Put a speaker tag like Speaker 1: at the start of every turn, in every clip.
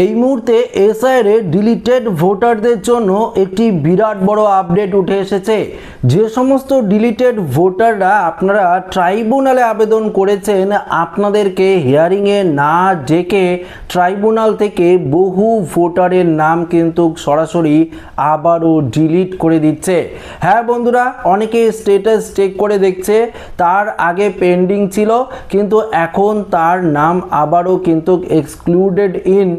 Speaker 1: এই মুহূর্তে এসআইআর এ ডিলিটেড ভোটারদের জন্য একটি বিরাট বড় আপডেট উঠে এসেছে। যে সমস্ত ডিলিটেড ভোটাররা আপনারা ট্রাইব্যুনালে আবেদন করেছেন, আপনাদেরকে হিয়ারিংয়ে না ডেকে ট্রাইব্যুনাল থেকে বহু ভোটারের নাম কিন্তু সরাসরি আবারও ডিলিট করে দিচ্ছে। হ্যাঁ বন্ধুরা, অনেকে স্ট্যাটাস চেক করে দেখছে তার আগে পেন্ডিং ছিল, কিন্তু এখন তার নাম আবারও কিন্তু এক্সক্লুডেড ইন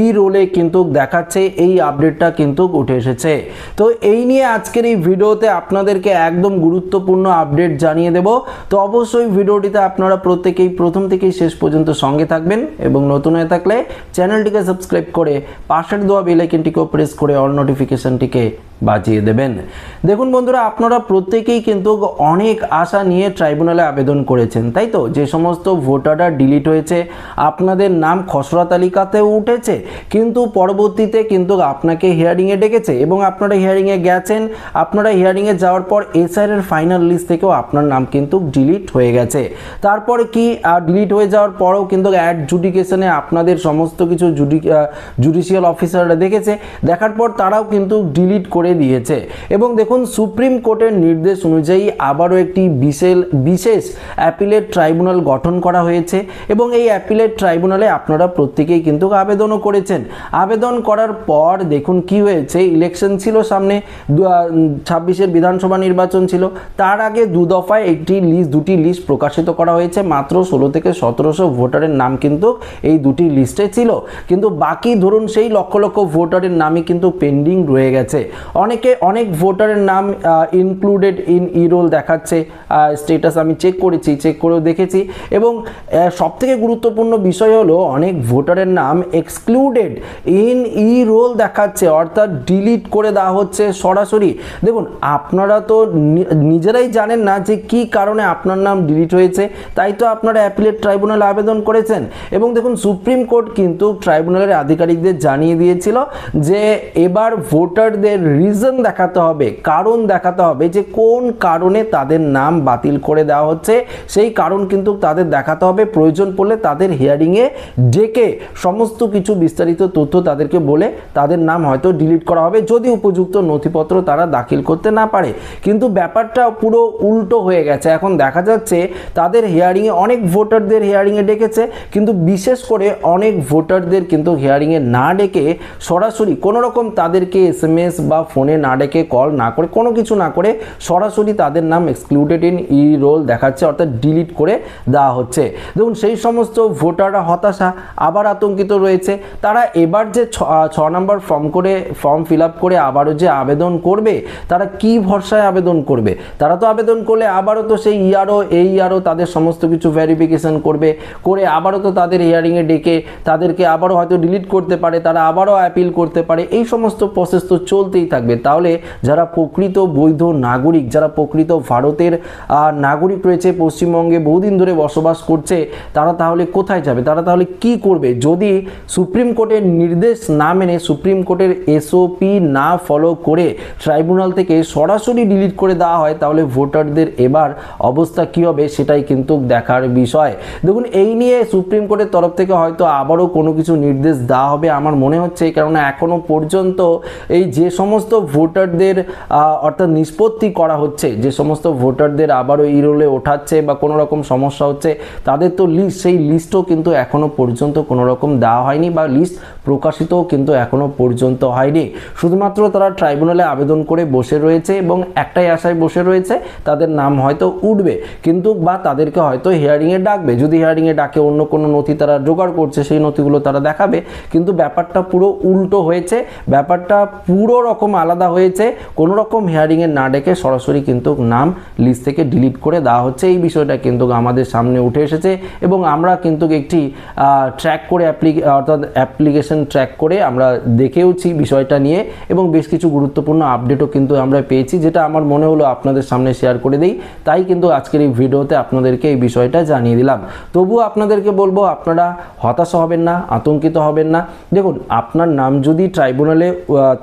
Speaker 1: ই রোলে কিন্তু দেখাচ্ছে। এই আপডেটটা কিন্তু উঠে এসেছে। তো এই নিয়ে আজকের এই ভিডিওতে আপনাদেরকে একদম গুরুত্বপূর্ণ আপডেট জানিয়ে দেব। তো অবশ্যই ভিডিওটিতে আপনারা প্রত্যেকেই প্রথম থেকেই শেষ পর্যন্ত সঙ্গে থাকবেন এবং নতুন হয়ে থাকলে চ্যানেলটিকে সাবস্ক্রাইব করে পাশের দেওয়া বেল আইকনটিকেও প্রেস করে অল নোটিফিকেশনটিকে বাজিয়ে দেবেন। দেখুন বন্ধুরা, আপনারা প্রত্যেকেই কিন্তু অনেক আশা নিয়ে ট্রাইব্যুনালে আবেদন করেছেন, তাই তো? যে সমস্ত ভোটাররা ডিলিট হয়েছে, আপনাদের নাম খসড়া তালিকাতেও উঠেছে, কিন্তু পরবর্তীতে কিন্তু আপনাকে হিয়ারিংয়ে ডেকেছে এবং আপনারা হিয়ারিংয়ে গেছেন। আপনারা হিয়ারিংয়ে যাওয়ার পর এসআইআর এর ফাইনাল লিস্ট থেকেও আপনার নাম কিন্তু ডিলিট হয়ে গেছে। তারপরে কি ডিলিট হয়ে যাওয়ার পরেও কিন্তু অ্যাডজুডিকেশনে আপনাদের সমস্ত কিছু জুডিশিয়াল অফিসাররা দেখেছে, দেখার পর তারাও কিন্তু ডিলিট করে দিয়েছে। এবং দেখুন, সুপ্রিম কোর্টের নির্দেশ অনুযায়ী আবারও একটি বিশেষ অ্যাপিলেট ট্রাইব্যুনাল গঠন করা হয়েছে এবং এই অ্যাপিলেট ট্রাইব্যুনালে আপনারা প্রত্যেকেই কিন্তু আবেদনও করেছেন। আবেদন করার পর দেখুন কি হয়েছে, ইলেকশন ছিল সামনে, 26-এর বিধানসভা নির্বাচন ছিল। তার আগে দু দফায় দুটি লিস্ট প্রকাশিত করা হয়েছে। মাত্র 16 থেকে 1700 ভোটারের নাম কিন্তু এই দুটি লিস্টে ছিল, কিন্তু বাকি ধরুন সেই লক্ষ লক্ষ ভোটারের নামই কিন্তু পেন্ডিং রয়ে গেছে। অনেক ভোটারের নাম ইনক্লুডেড ইন ই রোল দেখাচ্ছে। স্ট্যাটাস আমি চেক করেও দেখেছি। এবং সবথেকে গুরুত্বপূর্ণ বিষয় হলো অনেক ভোটারের নাম এক্সক্লুডেড ইন ই রোল দেখাচ্ছে, অর্থাৎ ডিলিট করে দেওয়া হচ্ছে সরাসরি। দেখুন, আপনারা তো নিজেরাই জানেন না যে কি কারণে আপনার নাম ডিলিট হয়েছে, তাই তো আপনারা অ্যাপিলেট ট্রাইব্যুনালে আবেদন করেছেন। এবং দেখুন, সুপ্রিম কোর্ট কিন্তু ট্রাইব্যুনালের আধিকারিকদের জানিয়ে দিয়েছিল যে এবার ভোটারদের রিজন দেখাতে হবে, কারণ দেখাতে হবে যে কোন কারণে তাদের নাম বাতিল করে দেওয়া হচ্ছে। সেই কারণ কিন্তু তাদের দেখাতে হবে। প্রয়োজন পড়লে তাদের হিয়ারিংয়ে ডেকে সমস্ত কিছু বিস্তারিত তথ্য তাদেরকে বলে তাদের নাম হয়তো ডিলিট করা হবে, যদি উপযুক্ত নথিপত্র তারা দাখিল করতে না পারে। কিন্তু ব্যাপারটা পুরো উল্টো হয়ে গেছে। এখন দেখা যাচ্ছে তাদের হিয়ারিংয়ে অনেক ভোটারদের হিয়ারিংয়ে ডেকেছে, কিন্তু বিশেষ করে অনেক ভোটারদের কিন্তু হিয়ারিংয়ে না ডেকে সরাসরি কোনো রকম তাদেরকে SMS বা ফোনে না ডেকে, কল না করে, কোনো কিছু না করে সরাসরি তাদের নাম এক্সক্লুডেড ইন ই রোল দেখাচ্ছে, অর্থাৎ ডিলিট করে দেওয়া হচ্ছে। দেখুন, সেই সমস্ত ভোটাররা হতাশা, আবার আতঙ্কিত রয়েছে। তারা এবার যে 6 নম্বর ফর্ম ফিল আপ করে আবারও যে আবেদন করবে, তারা কি ভরসায় আবেদন করবে? তারা তো আবেদন করলে আবারও তো সেই ইয়ারও তাদের সমস্ত কিছু ভেরিফিকেশন করে আবারও তো তাদের হিয়ারিংয়ে ডেকে তাদেরকে আবারও হয়তো ডিলিট করতে পারে, তারা আবারও অ্যাপিল করতে পারে। এই সমস্ত প্রসেস তো চলতেই থাকবে। তাহলে যারা প্রকৃত বৈধ নাগরিক, যারা প্রকৃত ভারতের নাগরিক রয়েছে, পশ্চিমবঙ্গে বহুদিন ধরে বসবাস করছে, তারা তাহলে কোথায় যাবে? তারা তাহলে কি করবে? যদি সুপ্রিম কোর্টের নির্দেশ না মেনে, সুপ্রিম কোর্টের SOP না ফলো করে ট্রাইব্যুনাল থেকে সরাসরি ডিলিট করে দেওয়া হয়, তাহলে ভোটারদের এবার অবস্থা কি হবে সেটাই কিন্তু দেখার বিষয়। দেখুন, এই নিয়ে সুপ্রিম কোর্টের তরফ থেকে হয়তো আবারও কোনো কিছু নির্দেশ দেওয়া হবে আমার মনে হচ্ছে, কারণ এখনো পর্যন্ত এই যে সমস্ত ভোটারদের অর্থাৎ নিষ্পত্তি করা হচ্ছে, যে সমস্ত ভোটারদের আবারও ই রোলে ওঠাচ্ছে বা কোনো রকম সমস্যা হচ্ছে, তাদের তো সেই লিস্টও কিন্তু এখনো পর্যন্ত কোনো রকম দেওয়া হয়নি বা লিস্ট প্রকাশিতও কিন্তু এখনো পর্যন্ত হয়নি। শুধুমাত্র তারা ট্রাইব্যুনালে আবেদন করে বসে রয়েছে এবং একটাই আশায় বসে রয়েছে, তাদের নাম হয়তো উঠবে, কিন্তু বা তাদেরকে হয়তো হিয়ারিংয়ে ডাকবে। যদি হিয়ারিংয়ে ডাকে, অন্য কোনো নথি তারা জোগাড় করছে, সেই নথিগুলো তারা দেখাবে। কিন্তু ব্যাপারটা পুরো উল্টো হয়েছে, ব্যাপারটা পুরো রকম আলাদা হয়েছে। কোনো রকম হিয়ারিংয়ে না ডেকে সরাসরি কিন্তু নাম লিস্ট থেকে ডিলিট করে দেওয়া হচ্ছে। এই বিষয়টা কিন্তু আমাদের সামনে উঠে এসেছে এবং আমরা কিন্তু একটি ট্র্যাক করে অ্যাপ্লিকেশন ট্র্যাক করে আমরা দেখেওছি বিষয়টা নিয়ে এবং বেশ কিছু গুরুত্বপূর্ণ আপডেটও কিন্তু আমরা পেয়েছি, যেটা আমার মনে হলো আপনাদের সামনে শেয়ার করে দিই। তাই কিন্তু আজকের এই ভিডিওতে আপনাদেরকে এই বিষয়টা জানিয়ে দিলাম। তবুও আপনাদেরকে বলবো, আপনারা হতাশা হবেন না, আতঙ্কিত হবেন না। দেখুন, আপনার নাম যদি ট্রাইব্যুনালে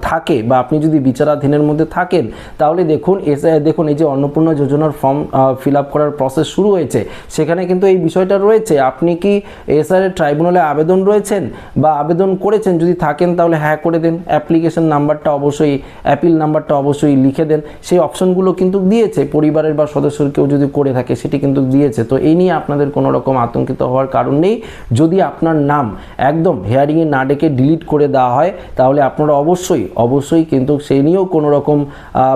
Speaker 1: থাকে বা আপনি যদি বিচারাধীনের মধ্যে থাকেন, তাহলে দেখুন এই যে অন্নপূর্ণা যোজনার ফর্ম ফিল আপ করার প্রসেস শুরু হয়েছে, সেখানে কিন্তু এই বিষয়টা রয়েছে। আপনি কি এসআইআর ট্রাইব্যুনালে আবেদন রয়েছেন, আছেন বা আবেদন করেছেন যদি থাকেন তাহলে হ্যাঁ করে দেন, অ্যাপ্লিকেশন নাম্বারটা অবশ্যই, অ্যাপিল নাম্বারটা অবশ্যই লিখে দেন। সেই অপশনগুলো কিন্তু দিয়েছে, পরিবারের বা সদস্যের কেউ যদি করে থাকে সেটি কিন্তু দিয়েছে। তো এই নিয়ে আপনাদের কোনো রকম আতঙ্কিত হওয়ার কারণ নেই। যদি আপনার নাম একদম হেয়ারিংয়ে না ডেকে ডিলিট করে দেওয়া হয় তাহলে আপনারা অবশ্যই কিন্তু সেই নিয়েও কোনো রকম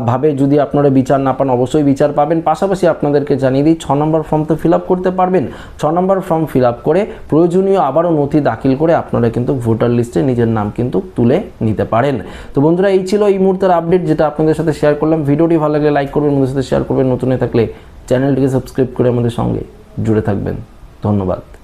Speaker 1: ভাবে যদি আপনারা বিচার না পান, অবশ্যই বিচার পাবেন। পাশাপাশি আপনাদেরকে জানিয়ে দিই 6 নম্বর ফর্ম তো ফিল আপ করতে পারবেন। 6 নম্বর ফর্ম ফিল আপ করে প্রয়োজনীয় আবারও নথি দাখিল করে আপনারা কিন্তু ভোটার লিস্টে নিজের নাম কিন্তু তুলে নিতে পারেন। তো বন্ধুরা, এই ছিল এই মুহূর্তের আপডেট যেটা আপনাদের সাথে শেয়ার করলাম। ভিডিওটি ভালো লাগলে লাইক করবেন, বন্ধুদের সাথে শেয়ার করবেন, নতুন হয়ে থাকলে চ্যানেলটিকে সাবস্ক্রাইব করে আমাদের সঙ্গে জুড়ে থাকবেন। ধন্যবাদ।